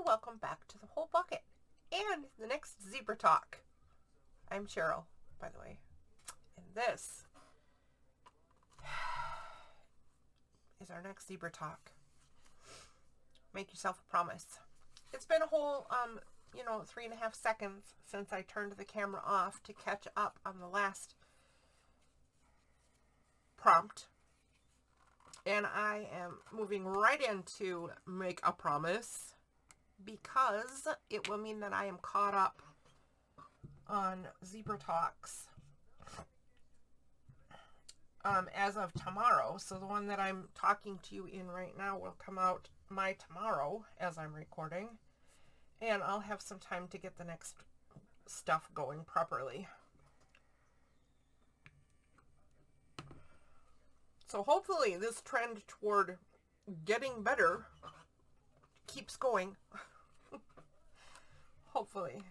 welcome back to the Whole Bucket and the next Zebra Talk. I'm Cheryl, by the way, and this is our next Zebra Talk. Make yourself a promise. It's been a whole, 3.5 seconds since I turned the camera off to catch up on the last prompt. And I am moving right into make a promise because it will mean that I am caught up on Zebra Talks as of tomorrow. So the one that I'm talking to you in right now will come out tomorrow as I'm recording. And I'll have some time to get the next stuff going properly. So hopefully this trend toward getting better keeps going. Hopefully.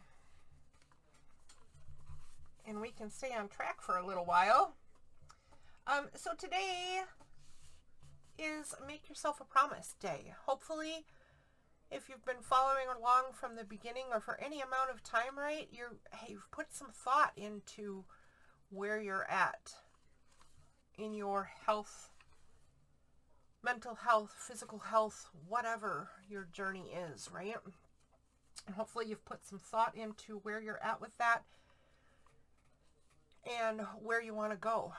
And we can stay on track for a little while. So today is Make Yourself a Promise Day. Hopefully, if you've been following along from the beginning or for any amount of time, right, you've put some thought into where you're at in your health, mental health, physical health, whatever your journey is, right? And hopefully you've put some thought into where you're at with that and where you want to go,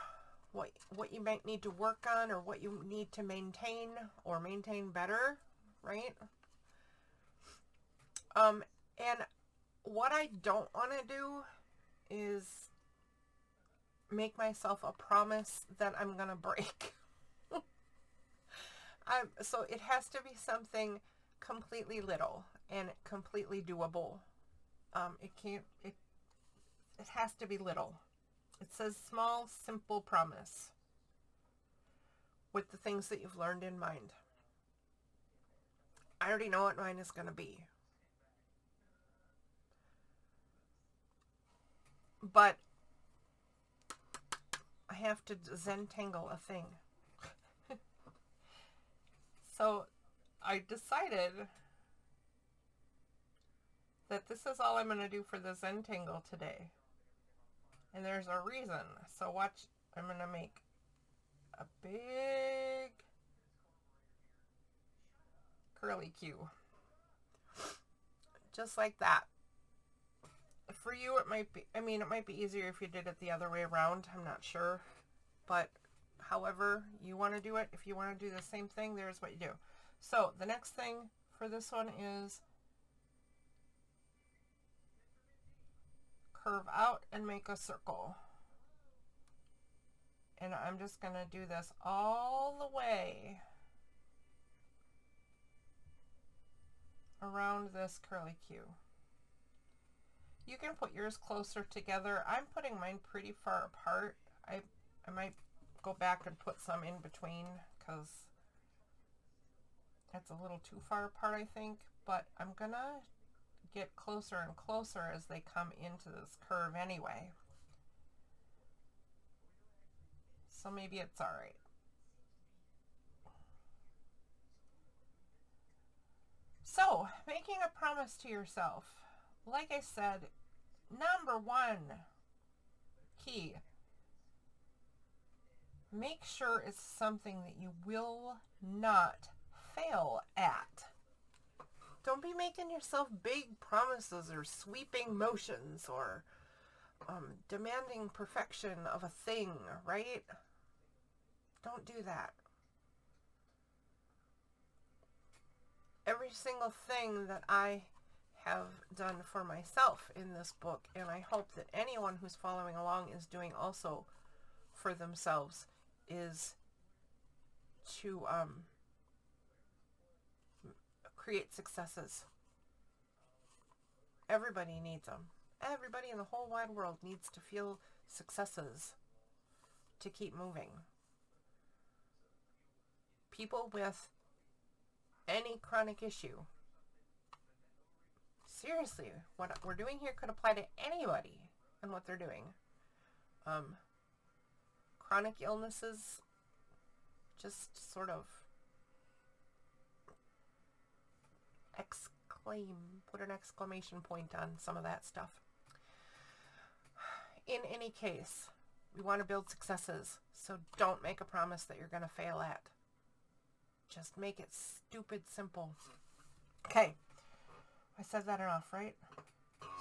what you might need to work on or what you need to maintain or maintain better, right? And what I don't want to do is make myself a promise that I'm going to break. So it has to be something completely little and completely doable. It has to be little. It says small, simple promise with the things that you've learned in mind. I already know what mine is going to be. But I have to Zentangle a thing. So I decided that this is all I'm going to do for the Zentangle today. And there's a reason. So watch, I'm going to make a big curly Q. Just like that. For you, it might be easier if you did it the other way around. I'm not sure. But however you want to do it, if you want to do the same thing, there's what you do. So the next thing for this one is curve out and make a circle. And I'm just going to do this all the way around this curly Q. You can put yours closer together. I'm putting mine pretty far apart. I might go back and put some in between because that's a little too far apart, I think. But I'm going to get closer and closer as they come into this curve anyway. So maybe it's all right. So, making a promise to yourself. Like I said, number one key, make sure it's something that you will not fail at. Don't be making yourself big promises or sweeping motions or demanding perfection of a thing, right? Don't do that. Every single thing that I have done for myself in this book, and I hope that anyone who's following along is doing also for themselves, is to create successes. Everybody needs them. Everybody in the whole wide world needs to feel successes to keep moving. People with any chronic issue. Seriously, what we're doing here could apply to anybody and what they're doing. Chronic illnesses just sort of claim, put an exclamation point on some of that stuff. In any case, we want to build successes, so don't make a promise that you're going to fail at. Just make it stupid simple. Okay, I said that enough, right?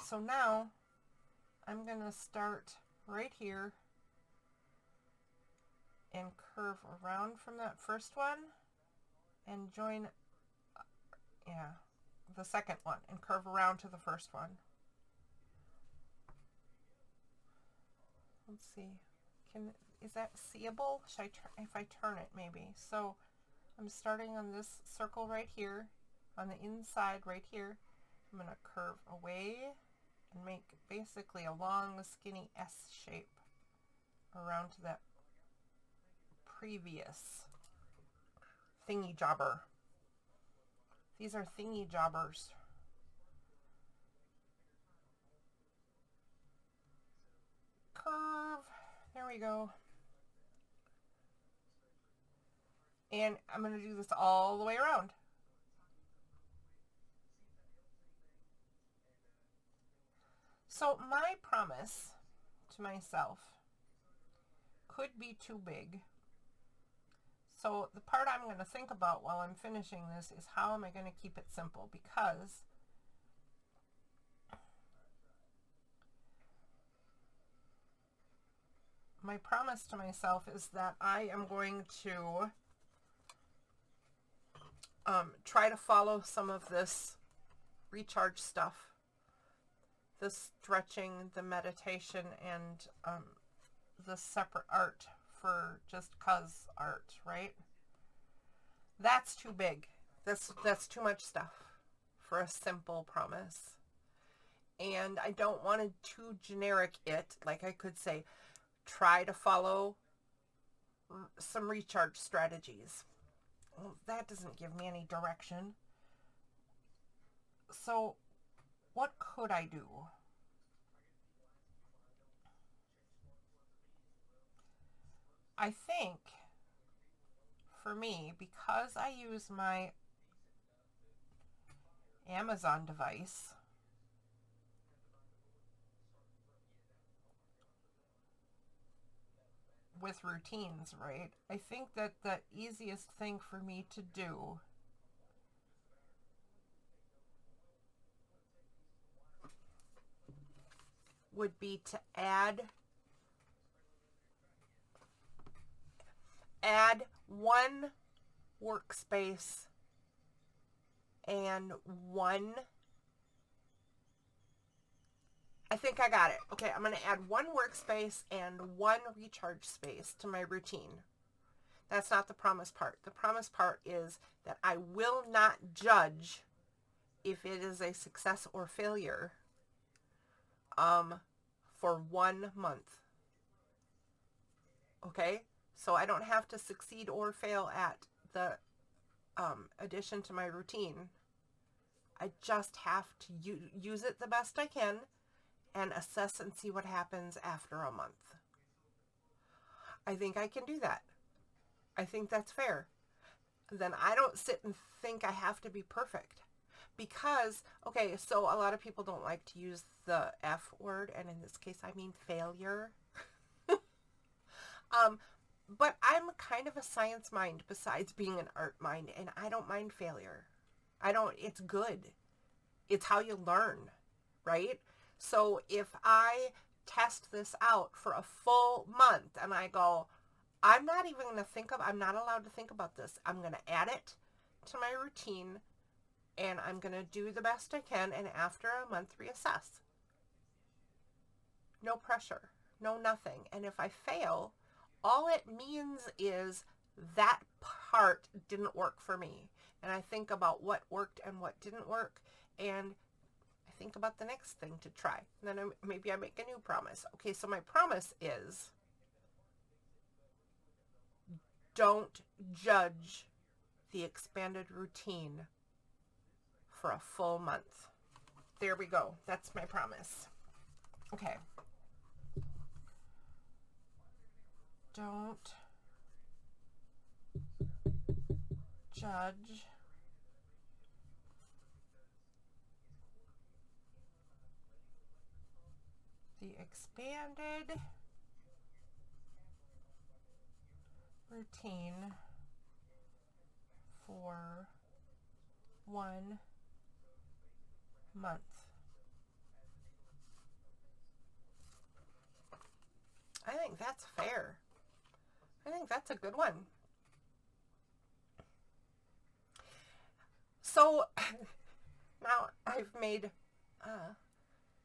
So now I'm going to start right here and curve around from that first one and join, the second one, and curve around to the first one. Let's see, is that seeable? Should I if I turn it maybe? So I'm starting on this circle right here, on the inside right here. I'm going to curve away and make basically a long skinny S shape around to that previous thingy jobber. These are thingy jobbers. Curve, there we go. And I'm going to do this all the way around. So my promise to myself could be too big. So the part I'm going to think about while I'm finishing this is how am I going to keep it simple, because my promise to myself is that I am going to try to follow some of this recharge stuff, the stretching, the meditation, and the separate art for just 'cause art, right? That's too big. That's too much stuff for a simple promise. And I don't want to too generic it. Like I could say, try to follow some recharge strategies. Well, that doesn't give me any direction. So what could I do? I think for me, because I use my Amazon device, with routines, right? I think that the easiest thing for me to do would be to add one workspace and one, I think I got it. Okay, I'm going to add one workspace and one recharge space to my routine. That's not the promise part. The promise part is that I will not judge if it is a success or failure for 1 month. Okay? So I don't have to succeed or fail at the addition to my routine. I just have to use it the best I can and assess and see what happens after a month. I think I can do that. I think that's fair. Then I don't sit and think I have to be perfect. Because, okay, so a lot of people don't like to use the F word, and in this case I mean failure. But I'm kind of a science mind besides being an art mind, and I don't mind failure. It's good. It's how you learn, right? So if I test this out for a full month and I go, I'm not allowed to think about this. I'm going to add it to my routine and I'm going to do the best I can. And after a month, reassess. No pressure, no nothing. And if I fail, all it means is that part didn't work for me. And I think about what worked and what didn't work. And I think about the next thing to try. And then maybe I make a new promise. Okay, so my promise is don't judge the expanded routine for a full month. There we go. That's my promise. Okay. Don't judge expanded routine for 1 month. I think that's fair. I think that's a good one. So now I've made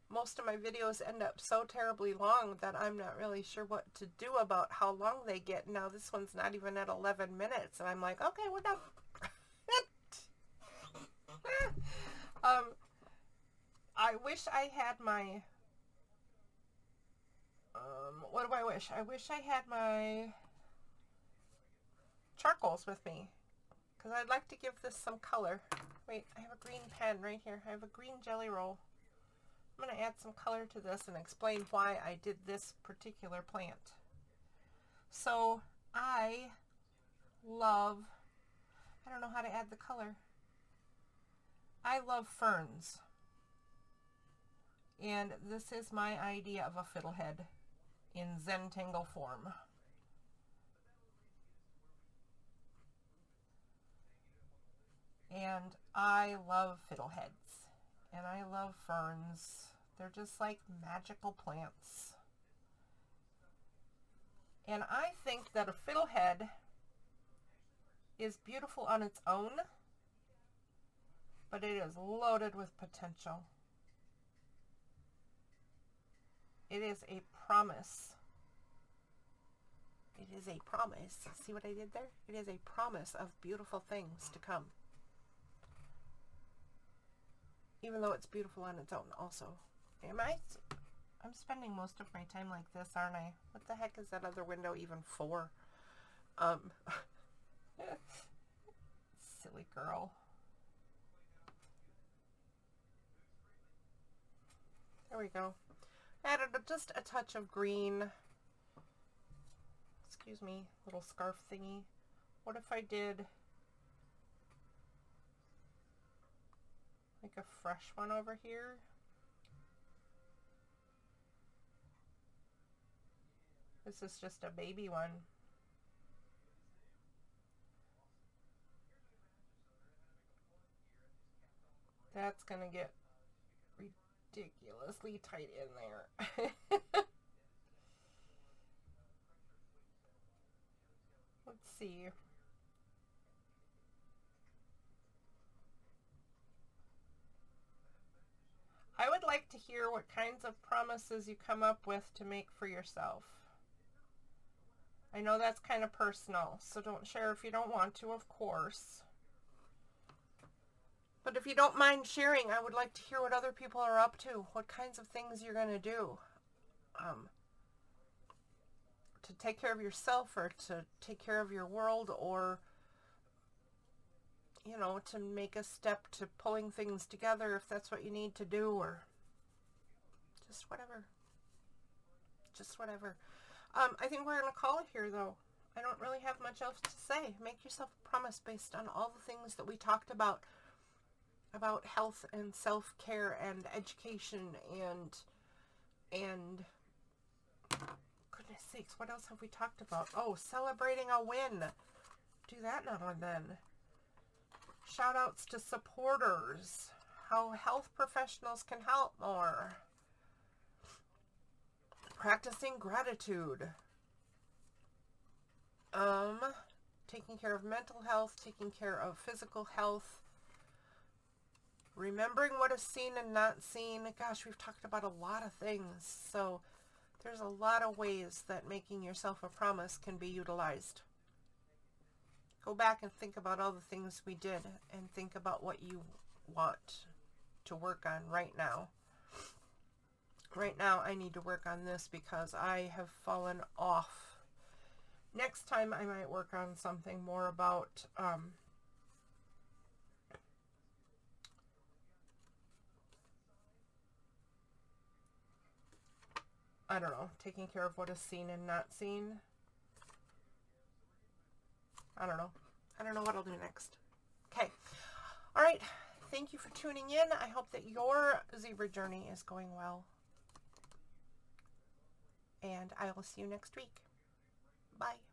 most of my videos end up so terribly long that I'm not really sure what to do about how long they get. Now this one's not even at 11 minutes and I'm like, okay, we're done. I wish I had my what do I wish? I wish I had my charcoals with me, because I'd like to give this some color. Wait, I have a green pen right here. I have a green jelly roll. I'm going to add some color to this and explain why I did this particular plant. So I don't know how to add the color. I love ferns. And this is my idea of a fiddlehead in Zentangle form. And I love fiddleheads. And I love ferns. They're just like magical plants. And I think that a fiddlehead is beautiful on its own, but it is loaded with potential. It is a promise. It is a promise. See what I did there? It is a promise of beautiful things to come. Even though it's beautiful on its own also. I'm spending most of my time like this, aren't I? What the heck is that other window even for? Silly girl. There we go. Added just a touch of green. Excuse me, little scarf thingy. What if I did like a fresh one over here? This is just a baby one. That's gonna get ridiculously tight in there. Let's see. I would like to hear what kinds of promises you come up with to make for yourself. I know that's kind of personal, so don't share if you don't want to, of course. But if you don't mind sharing, I would like to hear what other people are up to, what kinds of things you're going to do to take care of yourself or to take care of your world, or, you know, to make a step to pulling things together if that's what you need to do, or just whatever. Just whatever. I think we're going to call it here, though. I don't really have much else to say. Make yourself a promise based on all the things that we talked about health and self-care and education and goodness sakes, what else have we talked about? Oh, celebrating a win. Do that now and then. Shout outs to supporters. How health professionals can help more. Practicing gratitude. Taking care of mental health, taking care of physical health. Remembering what is seen and not seen. Gosh, we've talked about a lot of things. So there's a lot of ways that making yourself a promise can be utilized. Go back and think about all the things we did and think about what you want to work on right now. Right now, I need to work on this because I have fallen off. Next time, I might work on something more about I don't know, taking care of what is seen and not seen. I don't know. I don't know what I'll do next. Okay. All right. Thank you for tuning in. I hope that your zebra journey is going well. and I will see you next week. Bye.